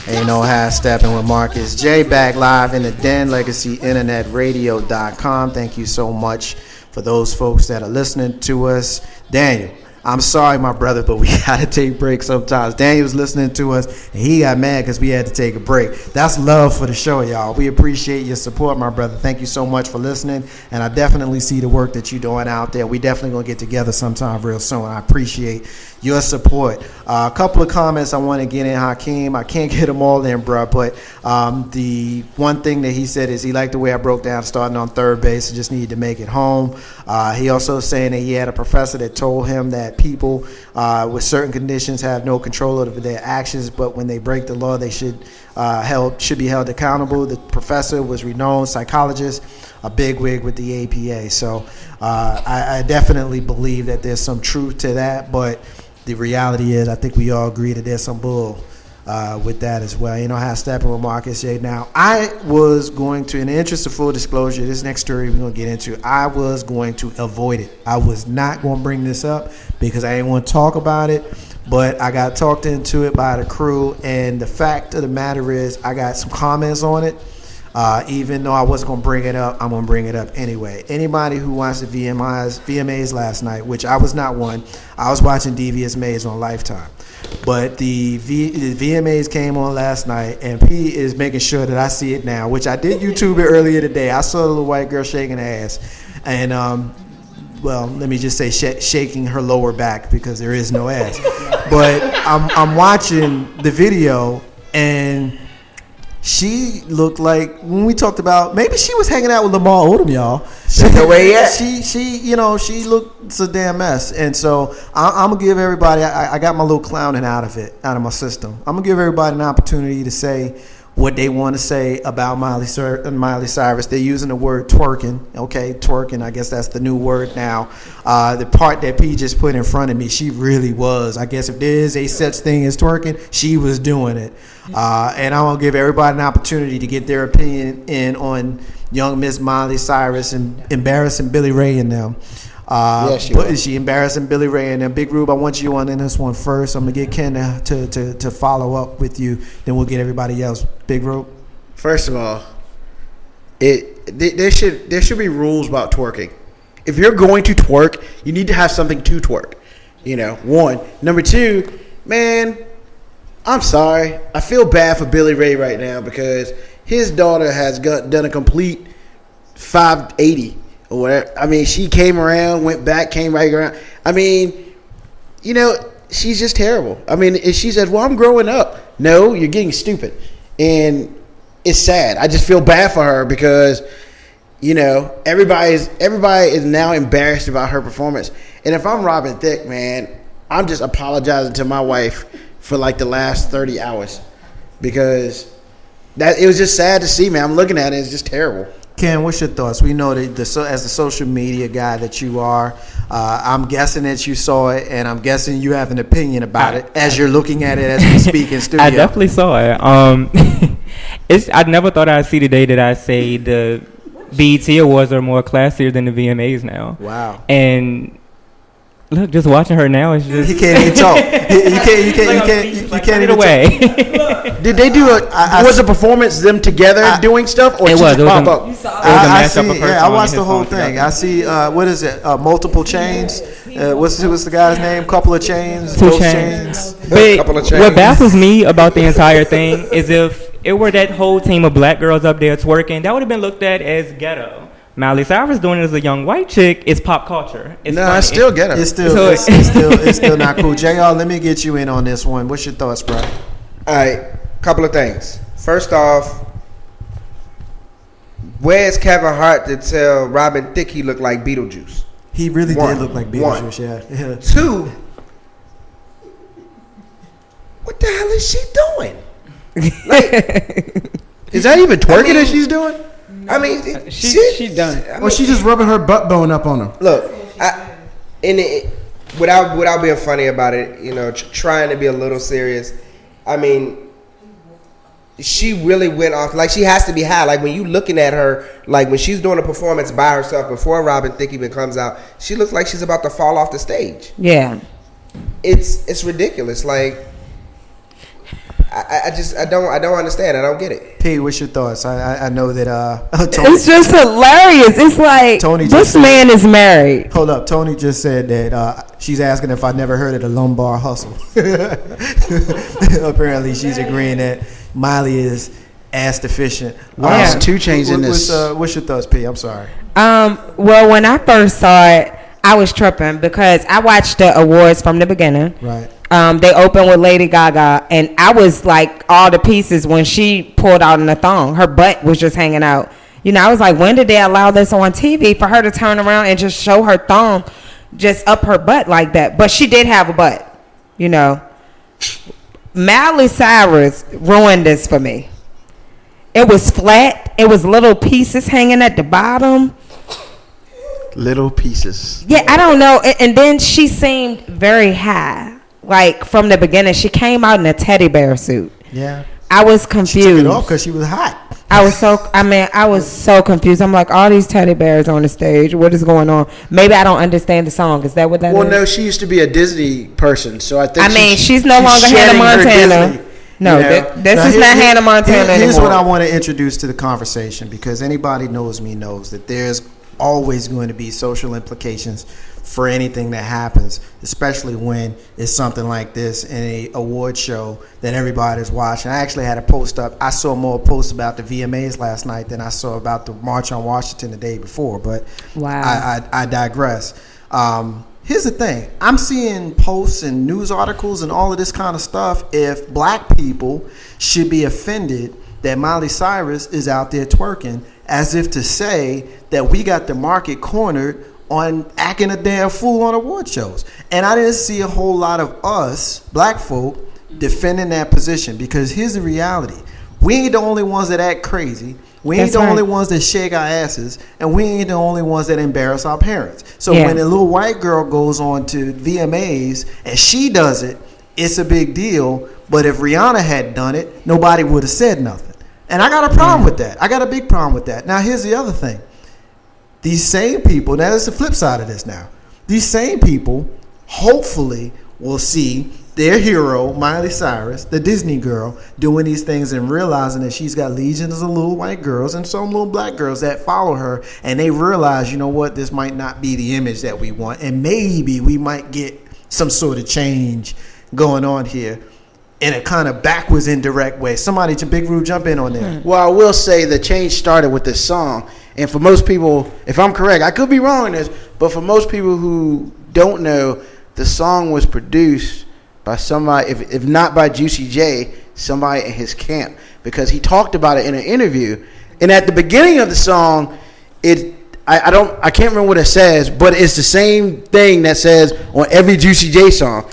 Ain't no half stepping with Marcus J. Back live in the den, LegacyInternetRadio.com. Thank you so much for those folks that are listening to us. Daniel, I'm sorry, my brother, but we got to take breaks sometimes. Daniel's listening to us, and he got mad because we had to take a break. That's love for the show, y'all. We appreciate your support, my brother. Thank you so much for listening, and I definitely see the work that you're doing out there. We definitely going to get together sometime real soon. I appreciate your support. A couple of comments I want to get in, Hakeem. I can't get them all in, bro, but the one thing that he said is he liked the way I broke down starting on third base and just needed to make it home. He also saying that he had a professor that told him that people with certain conditions have no control over their actions, but when they break the law, they should be held accountable. The professor was renowned psychologist, a bigwig with the APA. So I definitely believe that there's some truth to that, but the reality is I think we all agree that there's some bull with that as well. You know how stepping with Marcus J. Now, I was going to, in the interest of full disclosure, this next story we're going to get into, I was going to avoid it. I was not going to bring this up because I didn't want to talk about it, but I got talked into it by the crew, and the fact of the matter is I got some comments on it. Even though I wasn't going to bring it up, I'm going to bring it up anyway. Anybody who watched the VMAs last night, which I was not one, I was watching Devious Maze on Lifetime. But the VMAs came on last night, and P is making sure that I see it now, which I did YouTube it earlier today. I saw the little white girl shaking her ass. And, well, let me just say shaking her lower back because there is no ass. But I'm watching the video, and she looked like, when we talked about, maybe she was hanging out with Lamar Odom, y'all. She looked a damn mess. And so I'm going to give everybody, I got my little clowning out of my system. I'm going to give everybody an opportunity to say what they want to say about Miley Cyrus. They're using the word twerking. Okay, twerking, I guess that's the new word now. The part that P just put in front of me, she really was. I guess if there is a such thing as twerking, she was doing it. And I want to give everybody an opportunity to get their opinion in on young Miss Miley Cyrus and embarrassing Billy Ray and them. She embarrassing Billy Ray and them. Big Rube, I want you on in this one first. I'm going to get Ken to follow up with you. Then we'll get everybody else. Big Rube? First of all, there should be rules about twerking. If you're going to twerk, you need to have something to twerk. One. Number two, man, I'm sorry. I feel bad for Billy Ray right now because his daughter has done a complete 580 or whatever. I mean, she came around, went back, came right around. I mean, she's just terrible. I mean, if she says, well, I'm growing up. No, you're getting stupid. And it's sad. I just feel bad for her because, everybody is now embarrassed about her performance. And if I'm Robin Thicke, man, I'm just apologizing to my wife for like the last 30 hours because it was just sad to see, man. I'm looking at it. It's just terrible. Ken, what's your thoughts? We know that as the social media guy that you are, I'm guessing that you saw it, and I'm guessing you have an opinion about it as you're looking at it as we speak in studio. I definitely saw it. I never thought I'd see the day that I say the BET Awards are more classier than the VMAs now. Wow. And look, just watching her now is just... He can't even talk. You can't even away. Did they do was a performance them together doing stuff, or it was? It was pop up? I watched the whole thing. I see. What is it? Multiple chains. What's the guy's name? Couple of chains. Two chains. But what baffles me about the entire thing is if it were that whole team of black girls up there twerking, that would have been looked at as ghetto. Miley Cyrus doing it as a young white chick is pop culture. I still get it. It's still not cool. JR, let me get you in on this one. What's your thoughts, bro? All right, couple of things. First off, where's Kevin Hart to tell Robin Thicke he looked like Beetlejuice? He really did look like Beetlejuice, yeah. Two, what the hell is she doing? Is that even twerking that she's doing? I mean, she done it. Or she just rubbing her butt bone up on him. Look, without being funny about it, trying to be a little serious. I mean, she really went off. Like, she has to be high. Like, when you looking at her, like when she's doing a performance by herself before Robin Thicke even comes out, she looks like she's about to fall off the stage. Yeah, it's ridiculous. Like, I don't understand. I don't get it. P, what's your thoughts? I know that Tony, It's just hilarious. It's like this man is married. Hold up, Tony just said that she's asking if I never heard of the lumbar hustle. Apparently, she's agreeing that Miley is ass deficient. Why is 2 Chainz in this? What's your thoughts, P? I'm sorry. Well, when I first saw it, I was tripping because I watched the awards from the beginning. Right. They opened with Lady Gaga, and I was like all the pieces when she pulled out in the thong. Her butt was just hanging out. You know, I was like, when did they allow this on TV for her to turn around and just show her thong just up her butt like that? But she did have a butt, you know. Miley Cyrus ruined this for me. It was flat. It was little pieces hanging at the bottom. Little pieces. Yeah, I don't know. And then she seemed very high. Like, from the beginning, she came out in a teddy bear suit. Yeah. I was confused. She took it off because she was hot. I was so confused. I'm like, all these teddy bears on the stage. What is going on? Maybe I don't understand the song. Is that what that is? Well, no, she used to be a Disney person, so I think. She's no longer Hannah Montana. Disney, no, this is not Hannah Montana Here's anymore. what I want to introduce to the conversation, because anybody knows me knows that there's always going to be social implications for anything that happens, especially when it's something like this in a award show that everybody's watching. I actually had a post up. I saw more posts about the VMAs last night than I saw about the March on Washington the day before, but wow. I digress. Here's the thing. I'm seeing posts and news articles and all of this kind of stuff if black people should be offended that Miley Cyrus is out there twerking, as if to say that we got the market cornered on acting a damn fool on award shows. And I didn't see a whole lot of us, black folk, defending that position, because here's the reality. We ain't the only ones that act crazy. We ain't the only ones that shake our asses, and we ain't the only ones that embarrass our parents. So when a little white girl goes on to VMAs and she does it, it's a big deal. But if Rihanna had done it, nobody would have said nothing. And I got a problem with that. I got a big problem with that. Now, here's the other thing. These same people, now that's the flip side of this now. These same people hopefully will see their hero, Miley Cyrus, the Disney girl, doing these things and realizing that she's got legions of little white girls and some little black girls that follow her, and they realize, you know what, this might not be the image that we want, and maybe we might get some sort of change going on here in a kind of backwards, indirect way. Somebody, Big Roo, jump in on there. Well, I will say the change started with this song. And for most people, if I'm correct, I could be wrong in this, but for most people who don't know, the song was produced by somebody, if not by Juicy J, somebody in his camp, because he talked about it in an interview. And at the beginning of the song, I can't remember what it says, but it's the same thing that says on every Juicy J song.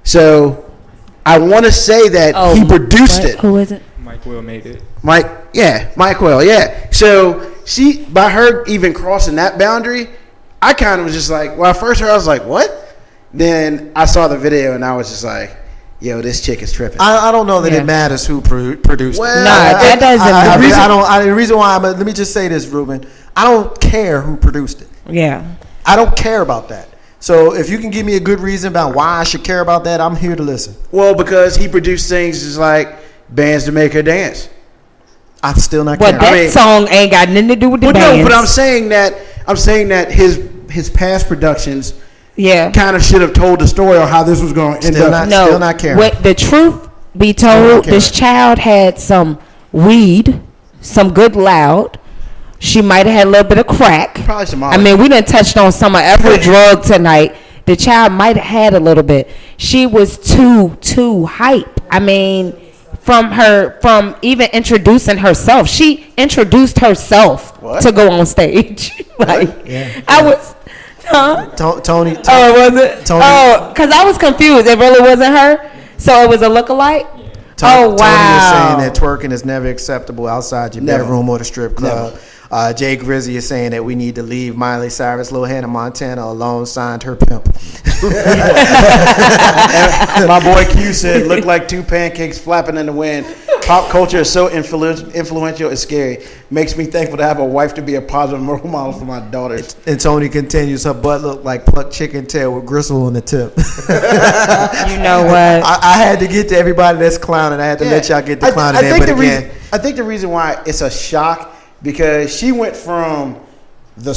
So I want to say that he produced it. Who is it? Mike Will made it. Mike Will, yeah. So by her even crossing that boundary, I kind of was just like, when I first heard, I was like, what? Then I saw the video and I was just like, yo, this chick is tripping. I don't know that it matters who produced it. No, that doesn't. The reason why, let me just say this, Ruben. I don't care who produced it. Yeah. I don't care about that. So if you can give me a good reason about why I should care about that, I'm here to listen. Well, because he produced things just like bands to make her dance. I'm still not caring. But that song ain't got nothing to do with the bands. No, but I'm saying that his past productions kind of should have told the story on how this was going to end up. Still not caring. The truth be told, this child had some weed, some good loud. She might have had a little bit of crack. Probably some I mean, we done touched on some of every drug tonight. The child might have had a little bit. She was too hype. I mean, from even introducing herself. She introduced herself to go on stage. I was, Tony. Oh, was it? Tony. Oh, because I was confused. It really wasn't her. So it was a lookalike. Wow. Tony is saying that twerking is never acceptable outside your bedroom or the strip club. Jay Grizzy is saying that we need to leave Miley Cyrus, Lil Hannah Montana alone, signed her pimp. My boy Q said, look like two pancakes flapping in the wind. Pop culture is so influential. It's scary. Makes me thankful to have a wife to be a positive role model for my daughters. And Tony continues, her butt looked like plucked chicken tail with gristle on the tip. You know what? I had to get to everybody that's clowning. I had to let y'all get the clowning in. But again, I think the reason why it's a shock because she went from the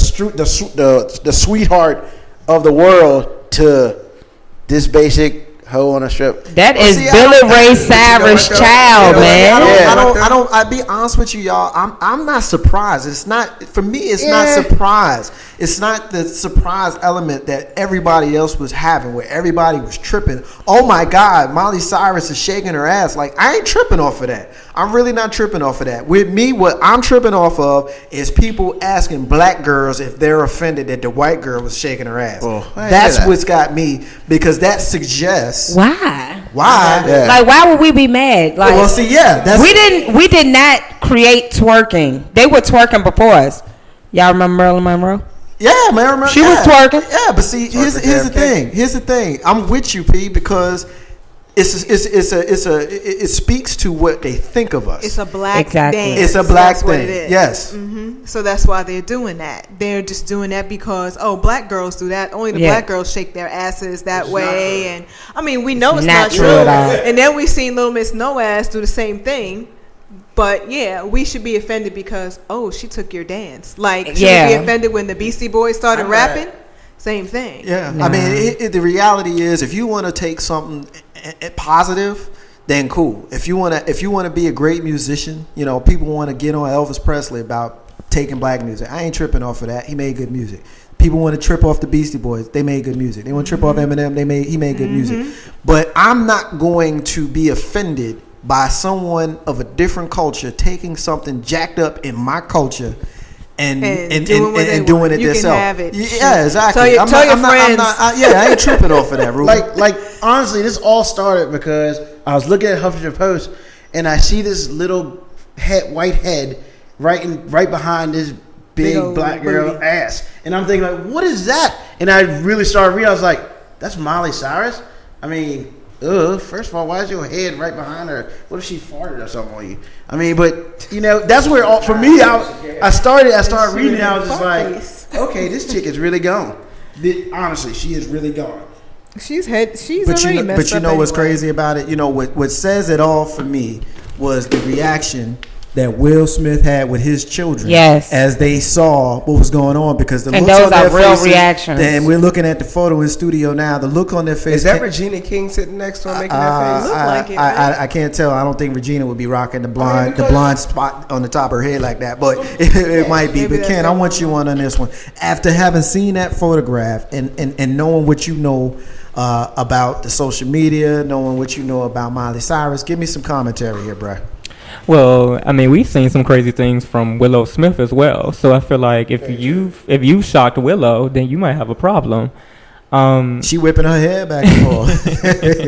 sweetheart of the world to this basic hoe on a strip. That is Billy Ray Cyrus' child, man. I'll be honest with you, y'all. I'm not surprised. It's not for me. It's not surprise. It's not the surprise element that everybody else was having, where everybody was tripping. Oh my God, Miley Cyrus is shaking her ass. Like, I ain't tripping off of that. I'm really not tripping off of that. With me, what I'm tripping off of is people asking black girls if they're offended that the white girl was shaking her ass. That's what's got me, because that suggests why. Yeah. Like, why would we be mad? Like, well, see, that's we did not create twerking. They were twerking before us. Y'all remember Marilyn Monroe? Yeah, man, I remember. She was twerking. Yeah, but see, here's the thing. Here's the thing. I'm with you, P, because it speaks to what they think of us. It's a black dance. It's a black that's thing. What it is. Yes. Mm-hmm. So that's why they're doing that. They're just doing that because black girls do that. Only the black girls shake their asses that way. And I mean, we know it's not true. And then we've seen Little Miss No Ass do the same thing. But yeah, we should be offended because she took your dance. Like, should we be offended when the Beastie Boys started rapping? Same thing. Yeah, I mean, the reality is, if you want to take something positive, then cool. If you want to be a great musician, people want to get on Elvis Presley about taking black music. I ain't tripping off of that. He made good music. People want to trip off the Beastie Boys. They made good music. They want to trip off Eminem. He made good music. But I'm not going to be offended by someone of a different culture taking something jacked up in my culture and doing it themselves. Yeah, exactly. Tell your friends. I ain't tripping off of that, Ruben. Like honestly, this all started because I was looking at Huffington Post and I see this little white head right behind this big black girl ass, and I'm thinking like, what is that? And I really started reading. I was like, that's Miley Cyrus. I mean, first of all, why is your head right behind her? What if she farted or something on you? I mean, but that's where for me, I started reading it. I was just like, okay, this chick is really gone. Honestly, she is really gone. She's already messed up. But you know what's crazy about it? What says it all for me was the reaction that Will Smith had with his children, as they saw what was going on, because the looks on their faces, reactions. And we're looking at the photo in studio now. The look on their face. Is that Regina King sitting next to her making that face? Look like it. I can't tell. I don't think Regina would be rocking the blonde spot on the top of her head like that, but it might be. But Ken, I want you on this one. After having seen that photograph and knowing what you know about the social media, knowing what you know about Miley Cyrus, give me some commentary here, bro. Well, I mean, we've seen some crazy things from Willow Smith as well. So I feel like if you've shocked Willow, then you might have a problem. She whipping her hair back and forth.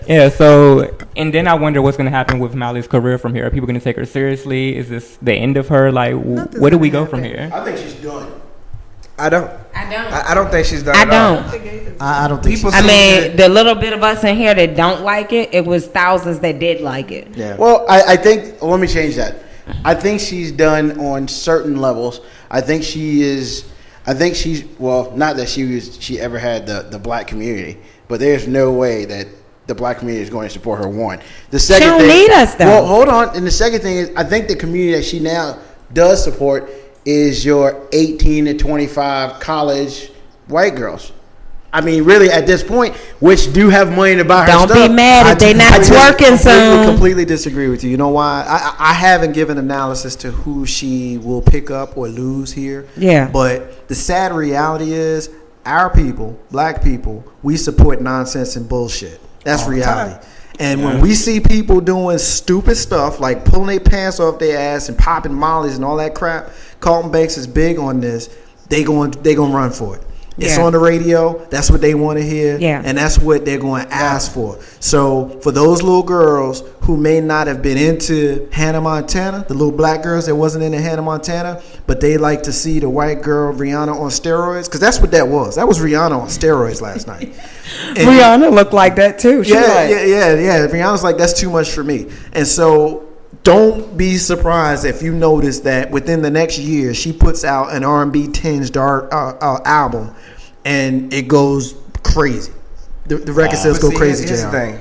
Yeah. So, and then I wonder what's going to happen with Miley's career from here. Are people going to take her seriously? Is this the end of her? Like, where do we go from here? I think she's done. I don't think she's done. I don't think. I mean, the little bit of us in here that don't like it, it was thousands that did like it. Yeah. Well, I think. Let me change that. I think she's done on certain levels. I think she's. Well, not that she ever had the black community, but there's no way that the black community is going to support her. One. The second. She don't need us though. Well, hold on. And the second thing is, I think the community that she now does support is your 18 to 25 college white girls. I mean, really, at this point, which do have money to buy her stuff. Don't be mad if they not twerking soon. I completely disagree with you. You know why? I haven't given analysis to who she will pick up or lose here. Yeah. But the sad reality is, our people, black people, we support nonsense and bullshit. That's reality. And when we see people doing stupid stuff like pulling their pants off their ass and popping mollies and all that crap, Carlton Banks is big on this. They going run for it. It's on the radio. That's what they want to hear. Yeah. And that's what they're going to ask for. So for those little girls who may not have been into Hannah Montana, the little black girls that wasn't into Hannah Montana, but they like to see the white girl Rihanna on steroids, because that's what that was. That was Rihanna on steroids last night. And Rihanna looked like that too. She was like, yeah. Rihanna's like, that's too much for me. And so don't be surprised if you notice that within the next year she puts out an R&B tinged album and it goes crazy. The record sales go crazy. Here's the thing.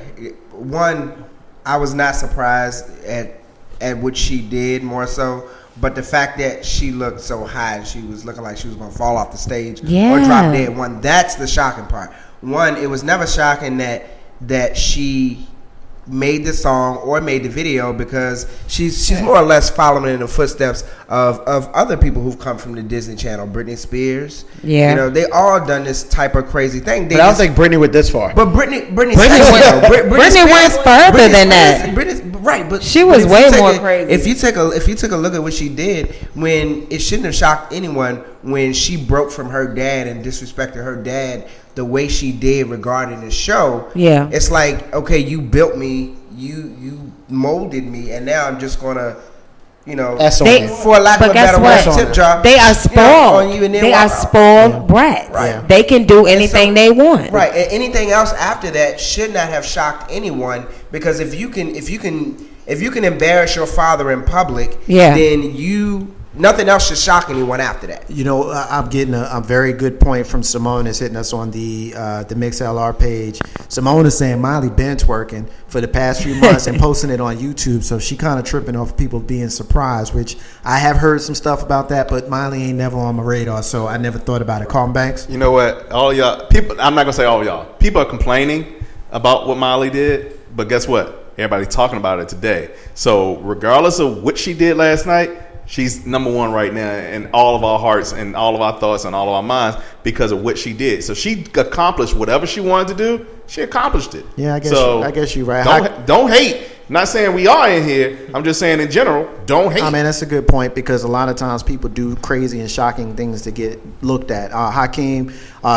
One, I was not surprised at what she did, more so, but the fact that she looked so high, she was looking like she was going to fall off the stage or drop dead. One, that's the shocking part. One, it was never shocking that she made the song or made the video, because she's more or less following in the footsteps of other people who've come from the Disney Channel. Britney Spears, they all done this type of crazy thing. But I don't think Britney went this far. But Britney went further than that. Right, but she was way more crazy. If you take a look at what she did, when it shouldn't have shocked anyone when she broke from her dad and disrespected her dad the way she did regarding the show. Yeah, it's like, okay, you built me, you molded me, and now I'm just gonna, for lack of a better word, tip jar. They are spoiled. They are spoiled brats. Right. They can do anything they want. Right, and anything else after that should not have shocked anyone, because if you can embarrass your father in public, then nothing else should shock anyone after that. I'm getting a very good point from Simone that's hitting us on the MixLR page. Simone is saying Miley been twerking for the past few months and posting it on YouTube, so she kind of tripping off people being surprised, which I have heard some stuff about that, but Miley ain't never on my radar, so I never thought about it. Carlton Banks? You know what? All y'all people, I'm not going to say all y'all. People are complaining about what Miley did, but guess what? Everybody's talking about it today. So regardless of what she did last night, she's number one right now in all of our hearts and all of our thoughts and all of our minds because of what she did. So she accomplished whatever she wanted to do. She accomplished it. Yeah, I guess you're right. Don't hate. Not saying we are in here. I'm just saying in general, don't hate. I mean, that's a good point, because a lot of times people do crazy and shocking things to get looked at. Hakeem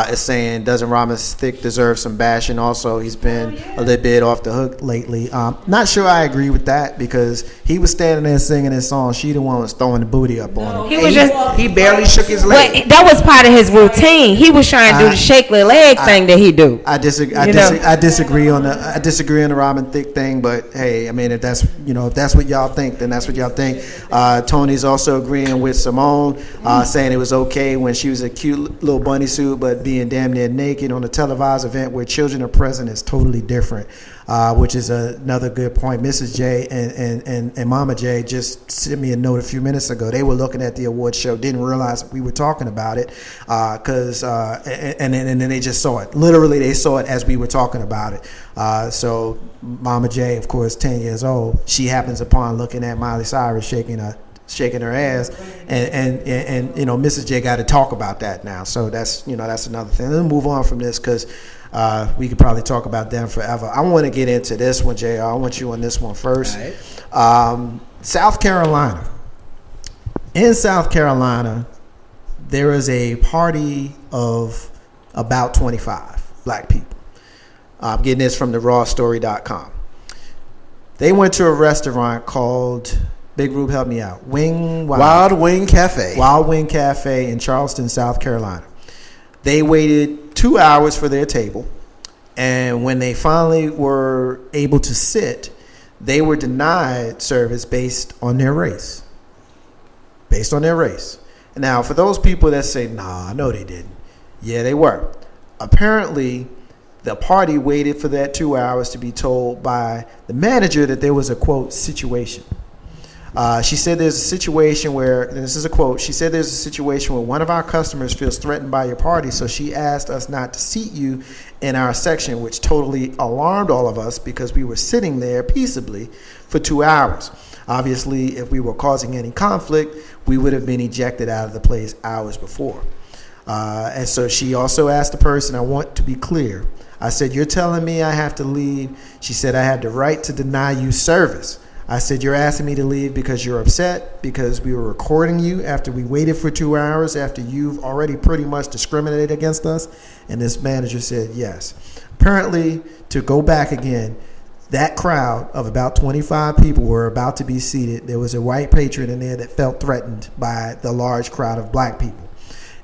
is saying, doesn't Ramos Thick deserve some bashing? Also, he's been a little bit off the hook lately. Not sure I agree with that, because he was standing there singing his song. She the one was throwing the booty up on him. He barely shook his leg. But that was part of his routine. He was trying to do the shake the leg thing that he do. I disagree on the Robin Thicke thing, but hey, I mean, if that's what y'all think, then that's what y'all think. Tony's also agreeing with Simone, saying it was okay when she was a cute little bunny suit, but being damn near naked on a televised event where children are present is totally different. Which is another good point. Mrs. J and Mama J just sent me a note a few minutes ago. They were looking at the award show, didn't realize we were talking about it, and then they just saw it. Literally, they saw it as we were talking about it. So Mama J, of course, 10 years old, she happens upon looking at Miley Cyrus shaking her ass, and Mrs. J got to talk about that now. So that's another thing. Let's move on from this, because we could probably talk about them forever. I want to get into this one, JR. I want you on this one first. Right. South Carolina. In South Carolina, there is a party of about 25 black people. I'm getting this from the rawstory.com. They went to a restaurant called, Big Rube, help me out, Wild Wing Cafe. Wild Wing Cafe in Charleston, South Carolina. They waited 2 hours for their table, and when they finally were able to sit, they were denied service based on their race. Now, for those people that say, nah, no they didn't. Yeah, they were. Apparently, the party waited for that 2 hours to be told by the manager that there was a, quote, situation. She said there's a situation where, and this is a quote, she said there's a situation where one of our customers feels threatened by your party, so she asked us not to seat you in our section, which totally alarmed all of us because we were sitting there peaceably for 2 hours. Obviously, if we were causing any conflict, we would have been ejected out of the place hours before. And so she also asked the person, I want to be clear. I said, you're telling me I have to leave? She said, I have the right to deny you service. I said, you're asking me to leave because you're upset because we were recording you after we waited for 2 hours after you've already pretty much discriminated against us. And this manager said, yes. Apparently, to go back again, that crowd of about 25 people were about to be seated. There was a white patron in there that felt threatened by the large crowd of black people.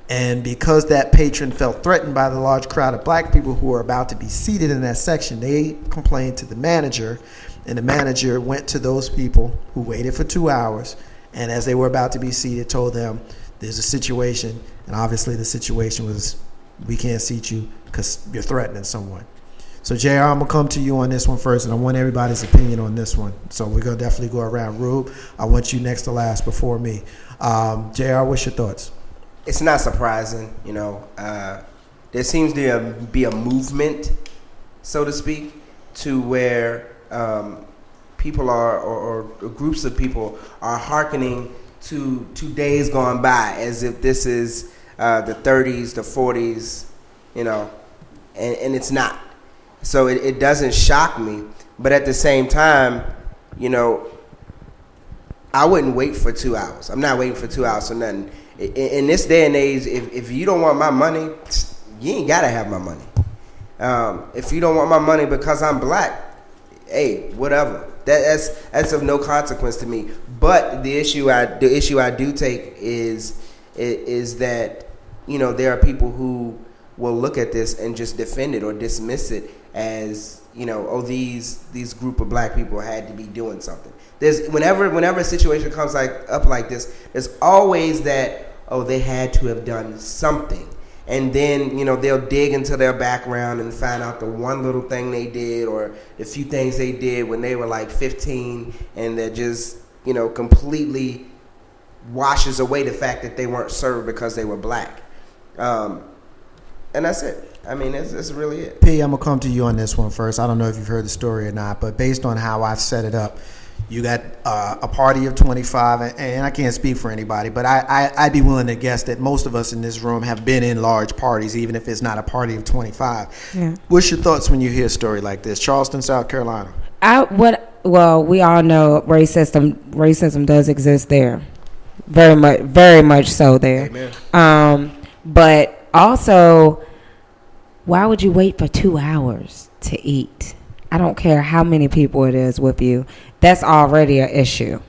And because that patron felt threatened by the large crowd of black people who were about to be seated in that section, they complained to the manager. And the manager went to those people who waited for 2 hours, and as they were about to be seated, told them there's a situation, and obviously the situation was we can't seat you because you're threatening someone. So JR, I'm gonna come to you on this one first, and I want everybody's opinion on this one. So we're gonna definitely go around. Rube, I want you next to last before me. JR, what's your thoughts? It's not surprising, there seems to be a movement, so to speak, to where people are, or groups of people are hearkening to days gone by as if this is the 30s, the 40s, and it's not. So it doesn't shock me. But at the same time, I wouldn't wait for 2 hours. I'm not waiting for 2 hours for nothing. In this day and age, if you don't want my money, you ain't got to have my money. If you don't want my money because I'm black, hey, whatever. That's of no consequence to me. But the issue I do take is that there are people who will look at this and just defend it or dismiss it as these group of black people had to be doing something. There's whenever a situation comes up like this, there's always that they had to have done something. And then, they'll dig into their background and find out the one little thing they did or the few things they did when they were like 15, and that just, completely washes away the fact that they weren't served because they were black. And that's it. I mean, that's really it. P, I'm going to come to you on this one first. I don't know if you've heard the story or not, but based on how I've set it up, you got a party of 25, and I can't speak for anybody, but I'd be willing to guess that most of us in this room have been in large parties, even if it's not a party of 25. Yeah. What's your thoughts when you hear a story like this? Charleston, South Carolina. Well, we all know racism does exist there. Very much so there. Amen. But also, why would you wait for 2 hours to eat? I don't care how many people it is with you. That's already an issue.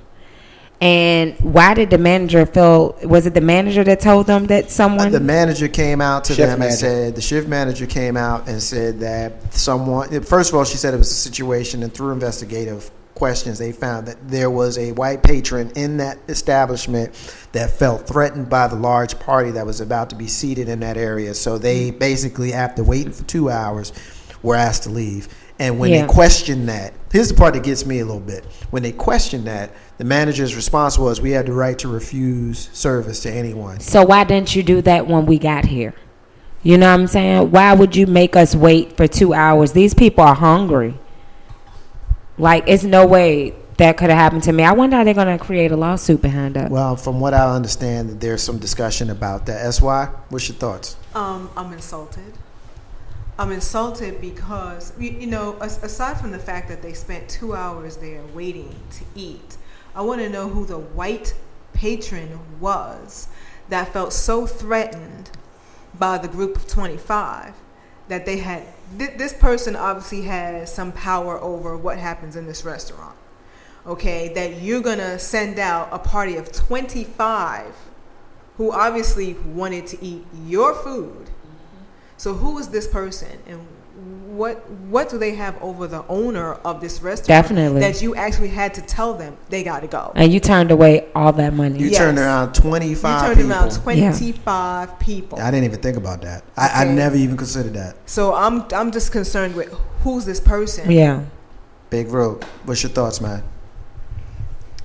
And why did the manager feel? Was it the manager that told them that someone? The manager came out to them and said, the shift manager came out and said that someone. First of all, she said it was a situation, and through investigative questions, they found that there was a white patron in that establishment that felt threatened by the large party that was about to be seated in that area. So they basically, after waiting for 2 hours, were asked to leave. And when they questioned that, here's the part that gets me a little bit. When they questioned that, the manager's response was, we had the right to refuse service to anyone. So why didn't you do that when we got here? You know what I'm saying? Why would you make us wait for 2 hours? These people are hungry. Like, it's no way that could have happened to me. I wonder how they're going to create a lawsuit behind that. Well, from what I understand, there's some discussion about that. SY, what's your thoughts? I'm insulted. I'm insulted because, aside from the fact that they spent 2 hours there waiting to eat, I want to know who the white patron was that felt so threatened by the group of 25 that they had. This person obviously has some power over what happens in this restaurant. Okay, that you're going to send out a party of 25 who obviously wanted to eat your food. So who is this person, and what do they have over the owner of this restaurant? Definitely. That you actually had to tell them they got to go. And you turned away all that money. You turned around 25 people. You turned around 25 people. I didn't even think about that. I never even considered that. So I'm just concerned with who's this person. Yeah. Big Rogue, what's your thoughts, man?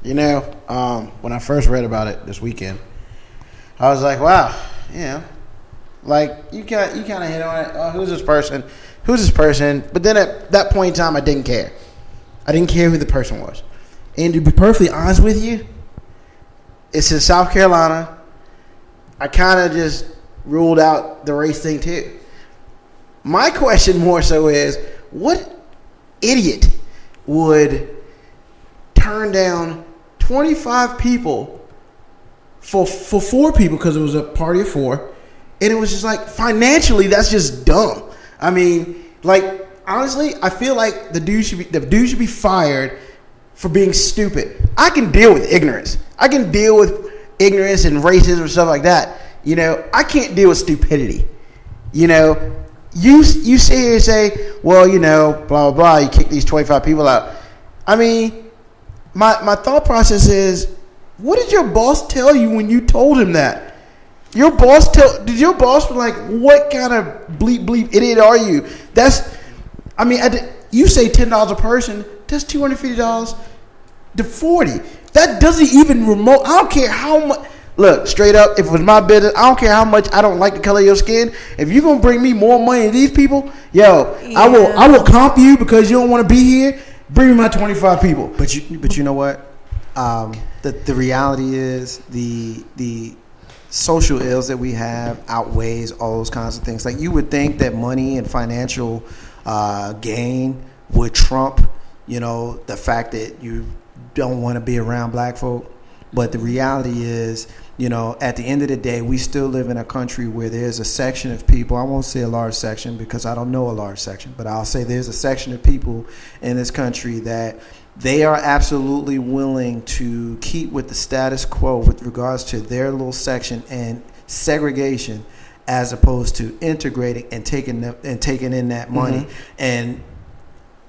When I first read about it this weekend, I was like, wow, like you kind of hit on it. Oh, who's this person? But then at that point in time, I didn't care. I didn't care who the person was. And to be perfectly honest with you, it's in South Carolina. I kind of just ruled out the race thing too. My question more so is, what idiot would turned down 25 people for 4 people because it was a party of 4, and it was just like financially that's just dumb. I mean, like honestly, I feel like the dude should be fired for being stupid. I can deal with ignorance. I can deal with ignorance and racism and stuff like that. You know, I can't deal with stupidity. You know, you sit here and say, well, you know, blah, blah, blah, you kick these 25 people out. I mean, my thought process is, what did your boss tell you when you told him that? Did your boss be like, what kind of bleep idiot are you? You say $10 a person, that's $250 to $40. That doesn't even remote. I don't care how much. Look, straight up, if it was my business, I don't care how much I don't like the color of your skin. If you're gonna bring me more money than these people, I will comp you because you don't want to be here. Bring me my 25 people. But you know what? The reality is the social ills that we have outweighs all those kinds of things. Like, you would think that money and financial gain would trump, you know, the fact that you don't want to be around black folk. But the reality is, you know, at the end of the day, we still live in a country where there's a section of people, I won't say a large section because I don't know a large section, but I'll say there's a section of people in this country that they are absolutely willing to keep with the status quo with regards to their little section and segregation, as opposed to integrating and taking in that money. And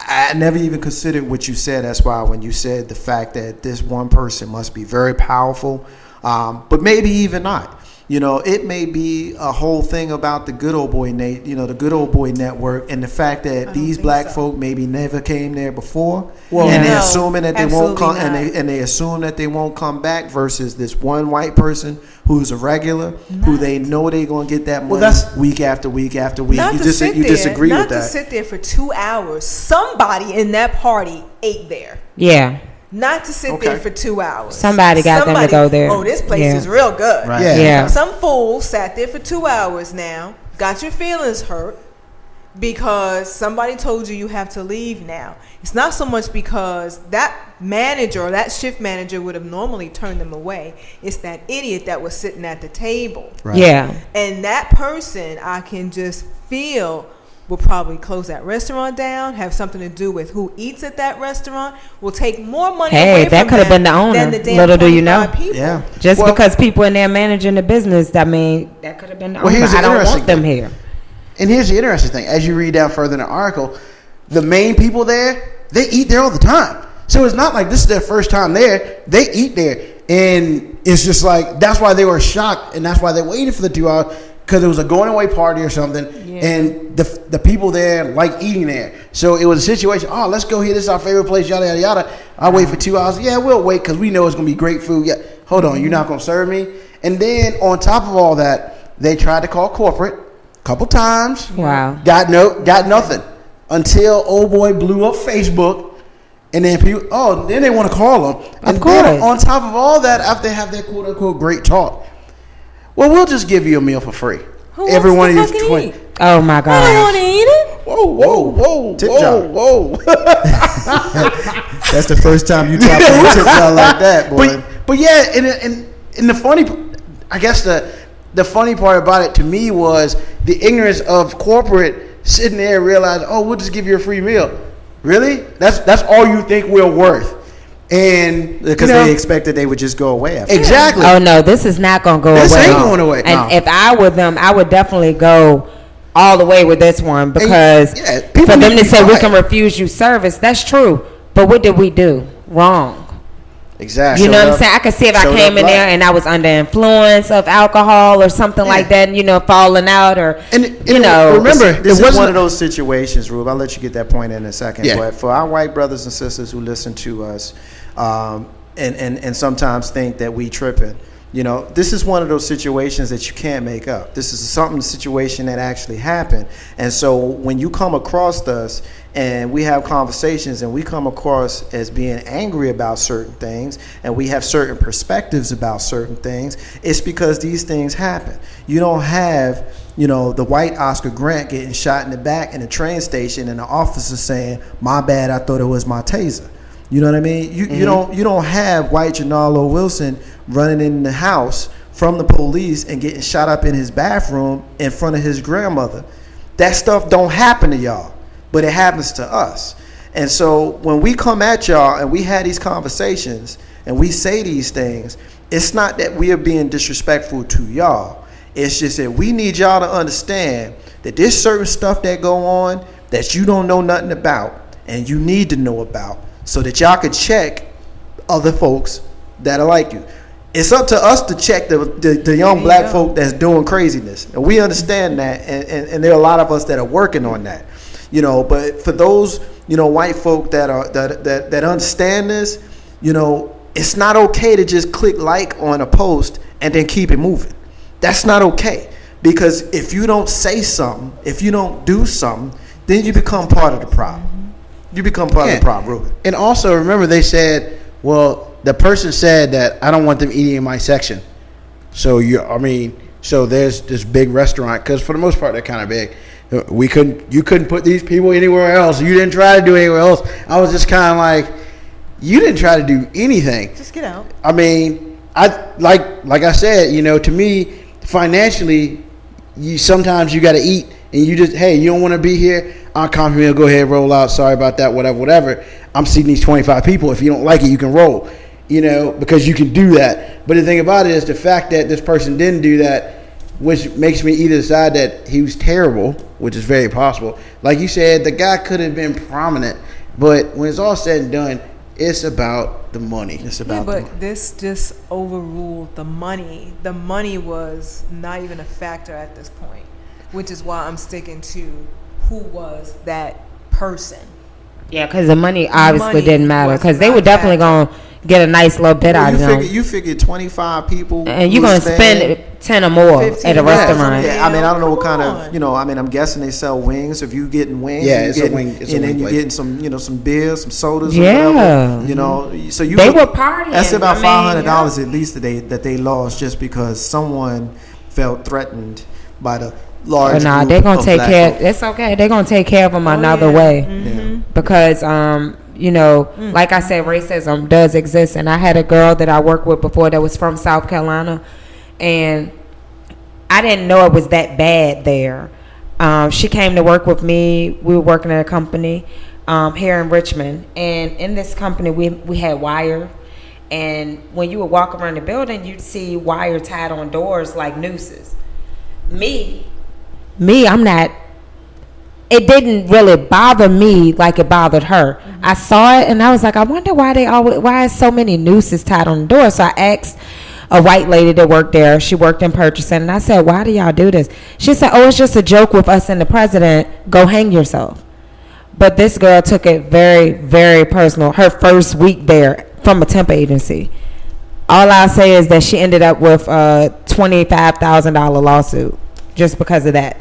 I never even considered what you said. That's why when you said the fact that this one person must be very powerful, but maybe even not. You know, it may be a whole thing about the good old boy, the good old boy network, and the fact that these black folk maybe never came there before, and they're assuming that they won't come, and they assume that they won't come back. Versus this one white person who's a regular, who they know they're gonna get that money week after week after week. You disagree with that? Not to sit there for 2 hours. Somebody in that party ate there. Yeah. Not to sit there for 2 hours. Somebody got them to go there. Oh, this place is real good. Right. Yeah. Some fool sat there for 2 hours now, got your feelings hurt because somebody told you have to leave now. It's not so much because that manager or that shift manager would have normally turned them away. It's that idiot that was sitting at the table. Right. Yeah. And that person, I can just feel, will probably close that restaurant down, have something to do with who eats at that restaurant, will take more money away that from could have been the owner. than the damn Little do you know. people. Yeah. Just because people in there managing the business, I mean, that could have been the owner. I don't want them here. And here's the interesting thing. As you read down further in the article, the main people there, they eat there all the time. So it's not like this is their first time there. They eat there. And it's just like, that's why they were shocked, and that's why they waited for the 2 hours, because it was a going away party or something, and the people there like eating there. So it was a situation, let's go here, this is our favorite place, yada, yada, yada. I'll wait for 2 hours. Yeah, we'll wait because we know it's going to be great food. Yeah, hold on, you're not going to serve me? And then on top of all that, they tried to call corporate a couple times. Wow. Got nothing until old boy blew up Facebook. And then people, then they want to call them. And then on top of all that, after they have their quote unquote great talk, well, we'll just give you a meal for free. Every one of you 20. Oh my God! I don't want to eat it. Whoa! Tip That's the first time you drop a tip jar like that, boy. But yeah, and the funny, I guess the funny part about it to me was the ignorance of corporate sitting there and realizing, we'll just give you a free meal. Really? That's all you think we're worth. And because they expected they would just go away after. Exactly. Oh no, this is not gonna go away. This ain't going away. And if I were them, I would definitely go all the way with this one, because for them to say we can refuse you service, that's true. But what did we do wrong? Exactly. You know what I'm saying? I could see if I came in there and I was under influence of alcohol or something like that, and, falling out or, remember, this is one of those situations, Rube. I'll let you get that point in a second. Yeah. But for our white brothers and sisters who listen to us, and sometimes think that we tripping, this is one of those situations that you can't make up. This is situation that actually happened. And so when you come across us and we have conversations and we come across as being angry about certain things and we have certain perspectives about certain things, it's because these things happen. You don't have, the white Oscar Grant getting shot in the back in a train station and the officer saying, "My bad, I thought it was my taser." You know what I mean? You don't have white Janalo Wilson running in the house from the police and getting shot up in his bathroom in front of his grandmother. That stuff don't happen to y'all, but it happens to us. And so when we come at y'all and we have these conversations and we say these things, it's not that we are being disrespectful to y'all. It's just that we need y'all to understand that there's certain stuff that go on that you don't know nothing about and you need to know about so that y'all could check other folks that are like you. It's up to us to check the young black folk that's doing craziness. And we understand that, and there are a lot of us that are working on that. You know, but for those, you know, white folk that understand this, you know, it's not okay to just click like on a post and then keep it moving. That's not okay. Because if you don't say something, if you don't do something, then you become part of the problem. You become part of the problem, Ruben. And also, remember, they said, well, the person said that I don't want them eating in my section. So, so there's this big restaurant, because for the most part, they're kind of big. You couldn't put these people anywhere else. You didn't try to do anywhere else. I was just kind of like, you didn't try to do anything. Just get out. I mean, like I said, you know, to me, financially, sometimes you got to eat, and you just, hey, you don't want to be here? I'll come here, go ahead, roll out. Sorry about that, whatever. I'm seating these 25 people. If you don't like it, you can roll, you know, because you can do that. But the thing about it is the fact that this person didn't do that, which makes me either decide that he was terrible, which is very possible. Like you said, the guy could have been prominent, but when it's all said and done, it's about the money. It's about the money. But this just overruled the money. The money was not even a factor at this point, which is why I'm sticking to who was that person. Yeah, because the money obviously didn't matter, because they were definitely going to get a nice little bit out of them. You figure 25 people. And you're going to spend 10 or more at a restaurant. Yeah, I mean, I don't know what kind of, you know, I mean, I'm guessing they sell wings. If you getting wings, it's a wing. And then you're getting some, you know, some beers, some sodas, yeah, or whatever, you know. So they were partying. That's about $500 at least that they lost just because someone felt threatened by the large. Nah, they're gonna take care. It's okay. They're gonna take care of them another way, because you know, like I said, racism does exist. And I had a girl that I worked with before that was from South Carolina, and I didn't know it was that bad there. She came to work with me. We were working at a company here in Richmond, and in this company we had wire, and when you would walk around the building, you'd see wire tied on doors like nooses. Me, I'm not. It didn't really bother me like it bothered her. I saw it and I was like, I wonder why is so many nooses tied on the door. So I asked a white lady that worked there. She worked in purchasing, and I said, why do y'all do this? She said, oh, it's just a joke with us and the president. Go hang yourself. But this girl took it very, very personal. Her first week there from a temp agency. All I'll say is that she ended up with a $25,000 lawsuit just because of that.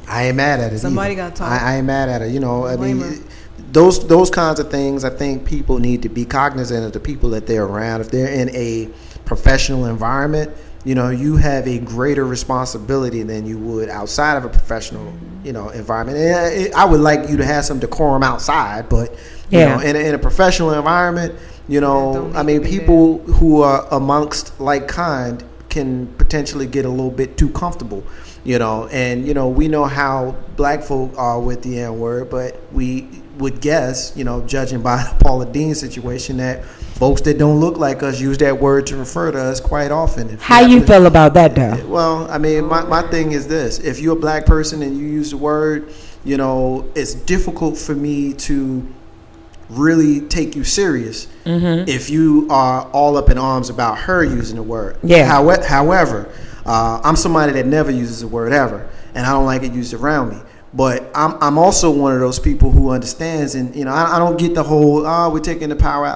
I ain't mad at it. Somebody got to talk. I ain't mad at it. You know, I mean, those kinds of things, I think people need to be cognizant of the people that they're around. If they're in a professional environment, you know, you have a greater responsibility than you would outside of a professional, you know, environment. And I would like you to have some decorum outside, but you know, in a professional environment, you know, I mean, people who are amongst like kind can potentially get a little bit too comfortable. You know, and, you know, we know how black folk are with the N-word, but we would guess, you know, judging by the Paula Deen situation, that folks that don't look like us use that word to refer to us quite often. How you feel about that, though? Well, I mean, my thing is this. If you're a black person and you use the word, you know, it's difficult for me to really take you serious if you are all up in arms about her using the word. Yeah. However, I'm somebody that never uses the word ever, and I don't like it used around me. But I'm also one of those people who understands, and you know, I don't get the whole we're taking the power.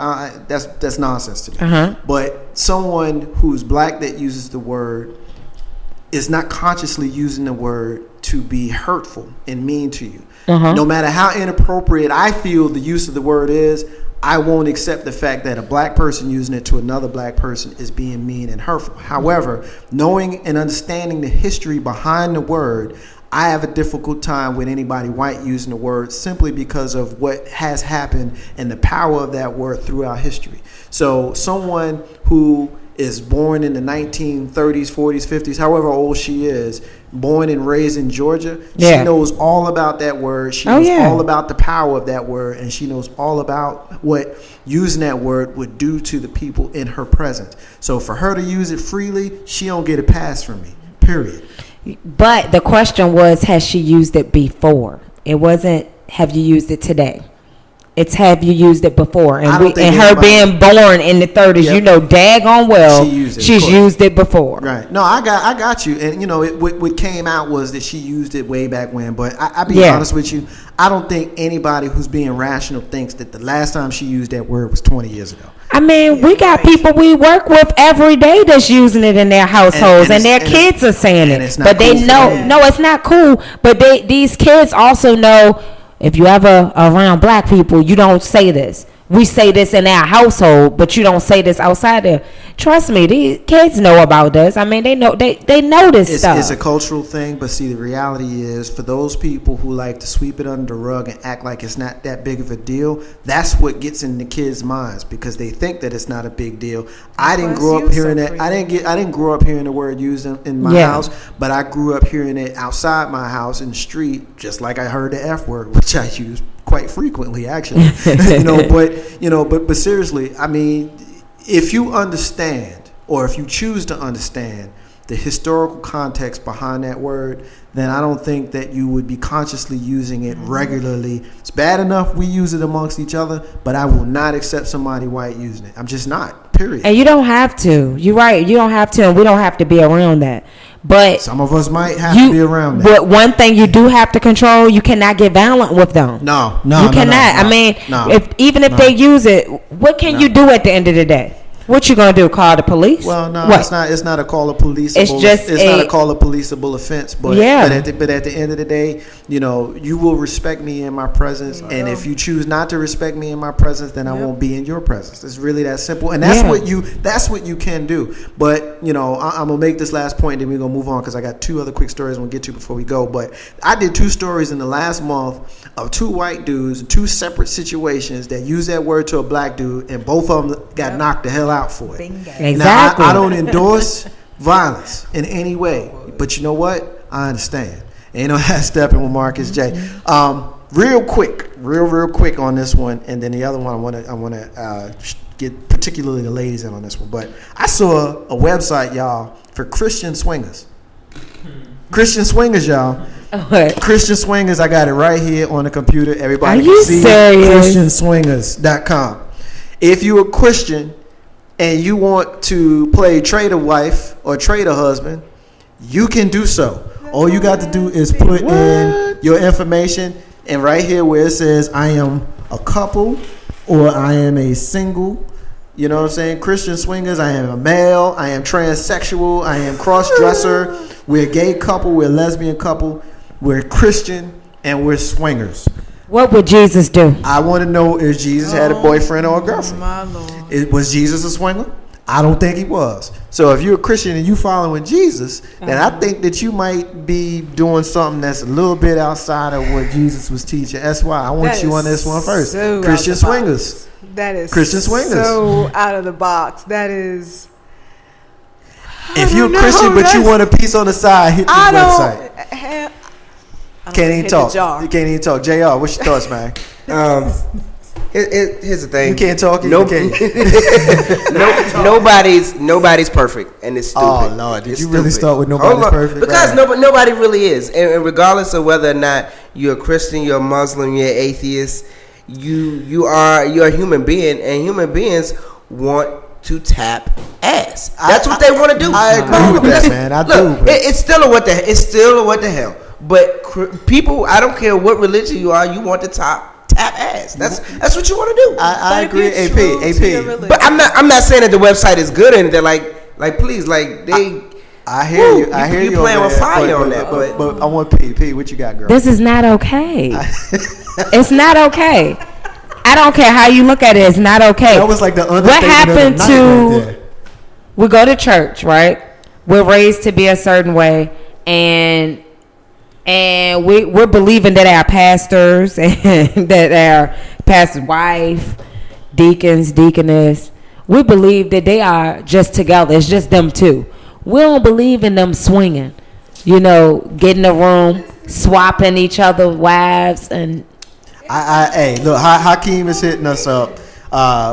That's nonsense to me. But someone who's black that uses the word is not consciously using the word to be hurtful and mean to you. No matter how inappropriate I feel the use of the word is, I won't accept the fact that a black person using it to another black person is being mean and hurtful. However, knowing and understanding the history behind the word, I have a difficult time with anybody white using the word simply because of what has happened and the power of that word throughout history. So someone who is born in the 1930s, 40s, 50s, however old she is, born and raised in Georgia, she knows all about that word. She knows all about the power of that word, and she knows all about what using that word would do to the people in her presence. So for her to use it freely, she don't get a pass from me, period. But the question was, has she used it before? It wasn't, have you used it today? It's, have you used it before? And her being born in the 30s, you know daggone well she's used it before. Right. No, I got you. And, you know, what came out was that she used it way back when. But I'll be honest with you, I don't think anybody who's being rational thinks that the last time she used that word was 20 years ago. I mean, we got people we work with every day that's using it in their households, and their kids are saying it. But they know, no, it's not cool. But these kids also know, if you ever around black people, you don't say this. We say this in our household, but you don't say this outside there. Trust me, these kids know about this. I mean, they know this stuff. It's a cultural thing, but see, the reality is, for those people who like to sweep it under the rug and act like it's not that big of a deal, that's what gets in the kids' minds, because they think that it's not a big deal. I didn't grow up hearing that. I didn't grow up hearing the word used in my house, but I grew up hearing it outside my house in the street, just like I heard the F word, which I use quite frequently, actually. But seriously, I mean, if you understand, or if you choose to understand the historical context behind that word, then I don't think that you would be consciously using it regularly. It's bad enough we use it amongst each other, but I will not accept somebody white using it. I'm just not, period. And you don't have to. You're right. You don't have to, and we don't have to be around that. But some of us might have to be around that. But one thing you do have to control, you cannot get violent with them. No, you cannot. I mean, if they use it, what can you do at the end of the day? What you gonna do? Call the police? Well, no, it's not a call of policeable. It's not a call of policeable offense. But at the end of the day, you know, you will respect me in my presence, and if you choose not to respect me in my presence, then I won't be in your presence. It's really that simple, and that's what you can do. But you know, I'm gonna make this last point, then we're gonna move on because I got two other quick stories I'm gonna get to before we go. But I did 2 stories in the last month of 2 white dudes, 2 separate situations that used that word to a black dude, and both of them got knocked the hell out for it. Exactly. Now, I don't endorse violence in any way, but you know what? I understand. Ain't no Steppin with Marcus J. Real quick on this one, and then the other one I want to get particularly the ladies in on this one. But I saw a website, y'all, for Christian swingers. Christian swingers, y'all. What? Christian swingers. I got it right here on the computer. Everybody can see ChristianSwingers.com. If you're a Christian and you want to play trader wife or trader husband, you can do so. All you got to do is put in your information, and right here where it says I am a couple or I am a single, you know what I'm saying? Christian swingers, I am a male, I am transsexual, I am cross-dresser, we're a gay couple, we're a lesbian couple, we're Christian, and we're swingers. What would Jesus do? I want to know if Jesus had a boyfriend or a girlfriend. My Lord. Was Jesus a swinger? I don't think he was. So if you're a Christian and you following Jesus, then I think that you might be doing something that's a little bit outside of what Jesus was teaching. That's why I want you on this one first. So Christian swingers. That is Christian swingers. So out of the box. That is. If you're a Christian but you want a piece on the side, hit the website. Can't even talk. You can't even talk. JR, what's your thoughts, man? Here's the thing. You can't talk. Nobody's perfect, and it's stupid. Oh Lord, did you really start with nobody's perfect? Because nobody really is, and regardless of whether or not you're a Christian, you're a Muslim, you're an atheist, you're a human being, and human beings want to tap ass. That's what they want to do. I agree with that, man. It's still a what the hell. But people, I don't care what religion you are, you want to tap ass. That's what you want to do. I agree. AP. But I'm not saying that the website is good and they're like please, like they. I hear you. I hear you. Playing with fire on that. But I want P. What you got, girl? This is not okay. It's not okay. I don't care how you look at it. It's not okay. That was like the understatement. What happened of the night to? right there. We go to church, right? We're raised to be a certain way, and and we're believing that our pastors and that our pastor's wife, deacons, deaconess, we believe that they are just together. It's just them two. We don't believe in them swinging, getting a room, swapping each other's wives. And hey, look, Hakeem is hitting us up.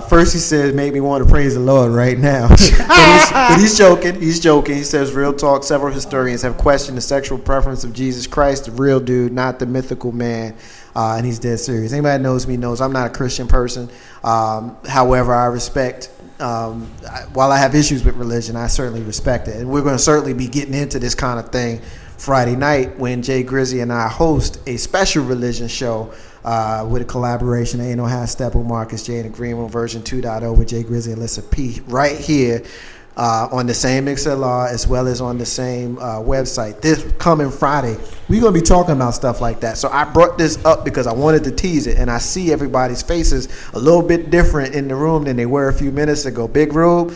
First he says, make me want to praise the Lord right now. but he's joking. He's joking. He says, real talk, several historians have questioned the sexual preference of Jesus Christ, the real dude, not the mythical man. And he's dead serious. Anybody that knows me knows I'm not a Christian person. However, I respect, while I have issues with religion, I certainly respect it. And we're going to certainly be getting into this kind of thing Friday night when Jay Grizzy and I host a special religion show with a collaboration. Ain't No Half Step with Marcus J in the Green Room version 2.0 with Jay Grizzy and Lissa P right here on the same XLR as well as on the same website. This coming Friday, we're going to be talking about stuff like that. So I brought this up because I wanted to tease it, and I see everybody's faces a little bit different in the room than they were a few minutes ago. Big Rube,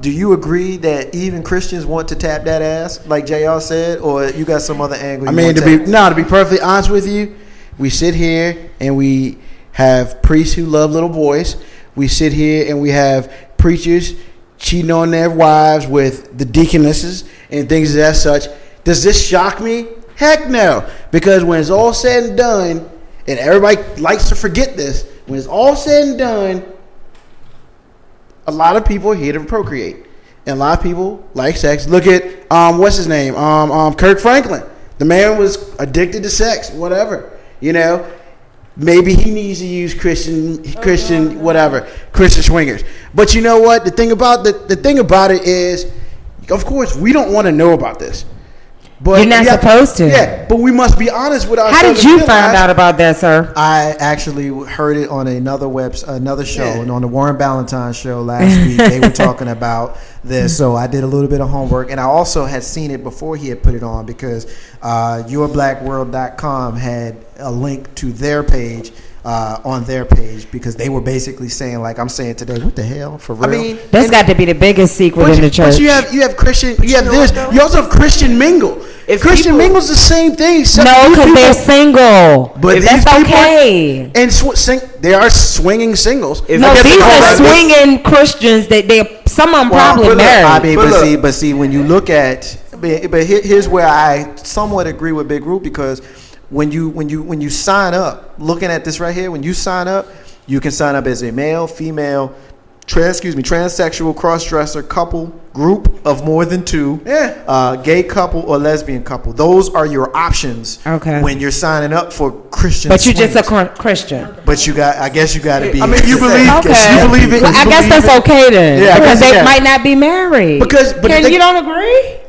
do you agree that even Christians want to tap that ass, like JR said, or you got some other angle? To be perfectly honest with you, we sit here and we have priests who love little boys. We sit here and we have preachers cheating on their wives with the deaconesses and things of that such. Does this shock me? Heck no. Because when it's all said and done, and everybody likes to forget this, when it's all said and done, a lot of people are here to procreate. And a lot of people like sex. Look at, what's his name? Kirk Franklin. The man was addicted to sex, whatever. Maybe he needs to use Christian swingers. But you know what? The thing about it is, of course, we don't want to know about this. But you're not supposed to. Yeah, but we must be honest with ourselves. How did you find out about that, sir? I actually heard it on another show, and on the Warren Ballantyne show last week. They were talking about this, so I did a little bit of homework, and I also had seen it before he had put it on because YourBlackWorld.com had a link to their page. On their page, because they were basically saying, like I'm saying today, what the hell, for real? I mean, that's got to be the biggest secret in the church. But you have Christian, you have this. You also have Christian mingle. If Christian mingle's the same thing. No, because they're single. But that's okay. And they are swinging singles. These are swinging Christians. Some of them probably married. But see, when you look at, but here's where I somewhat agree with Big Root, because when you sign up, looking at this right here, when you sign up, you can sign up as a male, female, transsexual, cross-dresser, couple, group of more than two, gay couple or lesbian couple. Those are your options. Okay. When you're signing up for Christian. But you're just a Christian. But I guess you got to be. I mean, you believe. Okay. You believe it. Well, I guess that's okay then. Yeah, because they might not be married. You don't agree?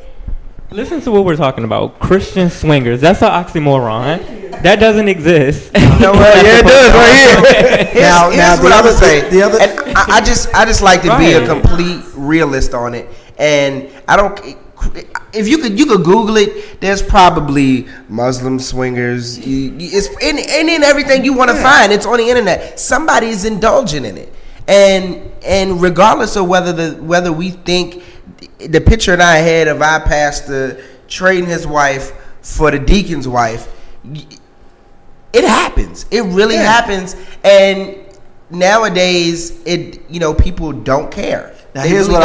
Listen to what we're talking about. Christian swingers. That's an oxymoron. That doesn't exist. It does right here. Here's what I would say. And I just like to be a complete realist on it. And I don't. If you could Google it. There's probably Muslim swingers. It's in everything you want to find. It's on the internet. Somebody's indulging in it. And regardless of whether we think. The picture in our head of our pastor trading his wife for the deacon's wife, it happens. It really happens. And nowadays, people don't care. Now, here's what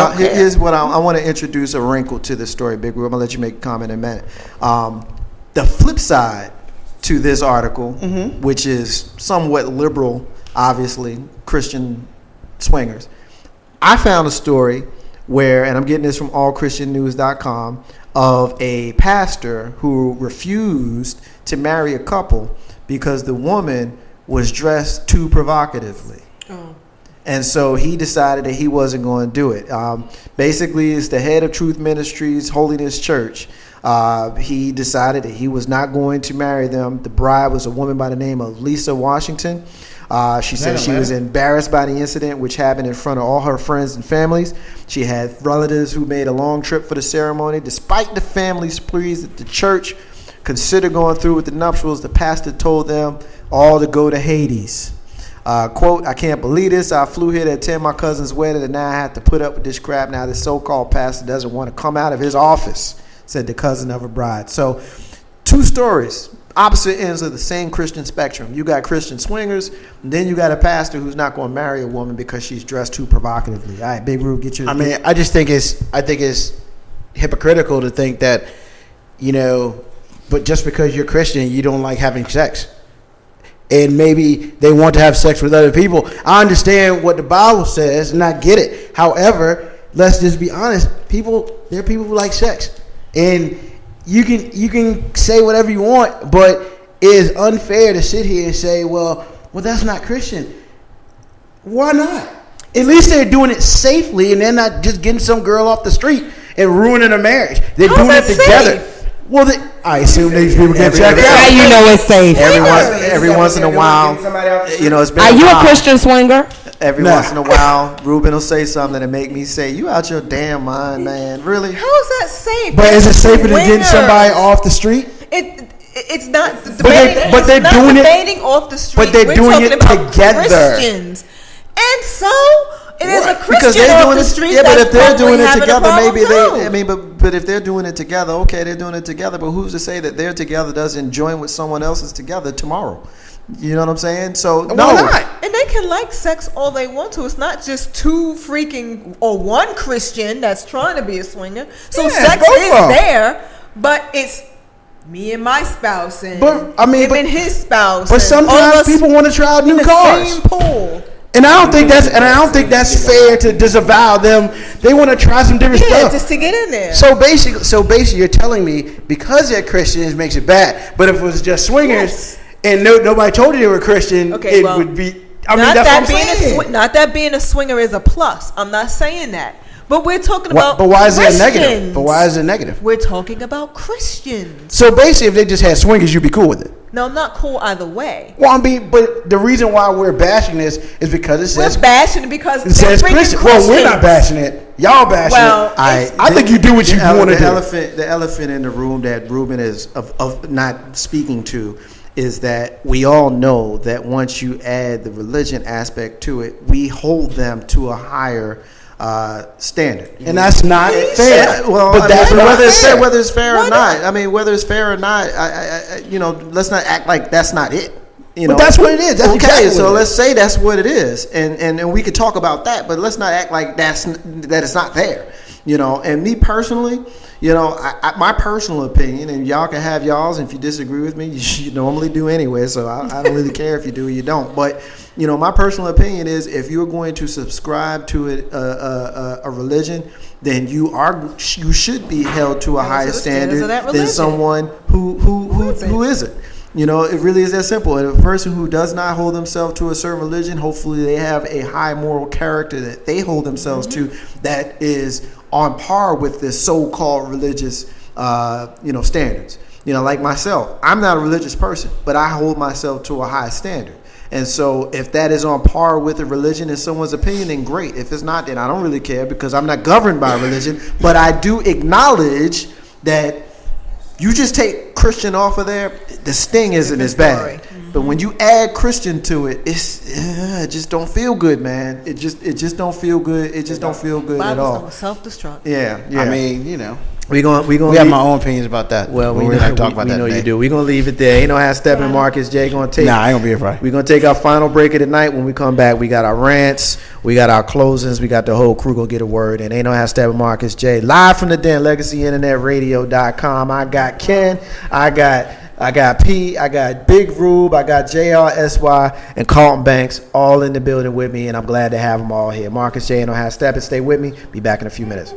I want to introduce a wrinkle to this story, Big Roo. I'm going to let you make a comment in a minute. The flip side to this article, which is somewhat liberal, obviously, Christian swingers, I found a story where, and I'm getting this from allchristiannews.com, of a pastor who refused to marry a couple because the woman was dressed too provocatively. Oh. And so he decided that he wasn't going to do it. Basically, it's the head of Truth Ministries, Holiness Church. He decided that he was not going to marry them. The bride was a woman by the name of Lisa Washington. She said she was embarrassed by the incident, which happened in front of all her friends and families. She had relatives who made a long trip for the ceremony. Despite the family's pleas that the church consider going through with the nuptials, the pastor told them all to go to Hades. Quote, I can't believe this. I flew here to attend my cousin's wedding, and now I have to put up with this crap. Now this so-called pastor doesn't want to come out of his office, said the cousin of a bride. So two stories, opposite ends of the same Christian spectrum. You got Christian swingers, and then you got a pastor who's not going to marry a woman because she's dressed too provocatively. All right, Big Rube, get your. I mean, I think it's hypocritical to think that, but just because you're Christian, you don't like having sex. And maybe they want to have sex with other people. I understand what the Bible says, and I get it. However, let's just be honest. There are people who like sex, and you can say whatever you want, but it is unfair to sit here and say, well, that's not Christian. Why not? At least they're doing it safely, and they're not just getting some girl off the street and ruining a marriage. They're doing it together. Safe? Well, I assume these people get checked out. How you know it's safe? Every once in a while, it's been. Are you a Christian swinger? Every once in a while, Ruben will say something that make me say, "You out your damn mind, man? Really?" How is that safe? But is it safer than getting somebody off the street? It's not. But they're doing it debating off the street. But they're doing it together. Christians, and so it is a Christian because they're off doing the it. street. Yeah, but if they're doing it together, maybe they. I mean, but if they're doing it together, okay, they're doing it together. But who's to say that they're together doesn't join with someone else's together tomorrow? You know what I'm saying? So no, why not? And they can like sex all they want to. It's not just two freaking or one Christian that's trying to be a swinger. So sex is there, but it's me and my spouse and him and his spouse. But sometimes people want to try out new cars. Same pool. And I don't think that's fair to disavow them. They want to try some different stuff. Just to get in there. So basically, you're telling me because they're Christians makes it bad. But if it was just swingers and nobody told you they were Christian, would be. I mean, that's what I'm saying. Not that being a swinger is a plus. I'm not saying that. But we're talking about But why is it Christians. negative? But why is it negative? We're talking about Christians. So basically, if they just had swingers, you'd be cool with it. No, I'm not cool either way. Well, but the reason why we're bashing this is because it says we're bashing it because it says Christian. Well, we're not bashing it. Y'all bashing it. I think you do what you want to do. The elephant in the room that Ruben is of not speaking to is that we all know that once you add the religion aspect to it, we hold them to a higher standard, and that's not fair. Well, but that's whether it's fair or not. I mean, whether it's fair or not, let's not act like that's not it. But that's what it is. That's okay. So let's say that's what it is, and we could talk about that, but let's not act like that it's not there. And me personally, my personal opinion, and y'all can have y'all's. And if you disagree with me, you normally do anyway. So I don't really care if you do or you don't. But my personal opinion is if you're going to subscribe to a religion, then you should be held to a higher standard than someone who isn't. It really is that simple. And a person who does not hold themselves to a certain religion, hopefully they have a high moral character that they hold themselves to that is on par with this so-called religious, standards. Like myself, I'm not a religious person, but I hold myself to a high standard. And so if that is on par with a religion in someone's opinion, then great. If it's not, then I don't really care because I'm not governed by religion. But I do acknowledge that you just take Christian off of there, the sting isn't as bad. But when you add Christian to it, it just don't feel good, man. It just don't feel good. It just don't feel good at all. Self-destruct. Yeah. I mean, we have my own opinions about that. Well, we're gonna talk about that. We know you do. We're gonna leave it there. Ain't no how Steppin, Marcus J gonna take. Nah, I ain't gonna be here Friday. We're gonna take our final break of the night. When we come back, we got our rants, we got our closings, we got the whole crew gonna get a word. And ain't no how Steppin, Marcus J live from the den, LegacyInternetRadio.com. I got Ken, I got P, I got Big Rube, I got JRSY, and Carlton Banks all in the building with me, and I'm glad to have them all here. Marcus J, ain't no how Steppin. Stay with me. Be back in a few minutes.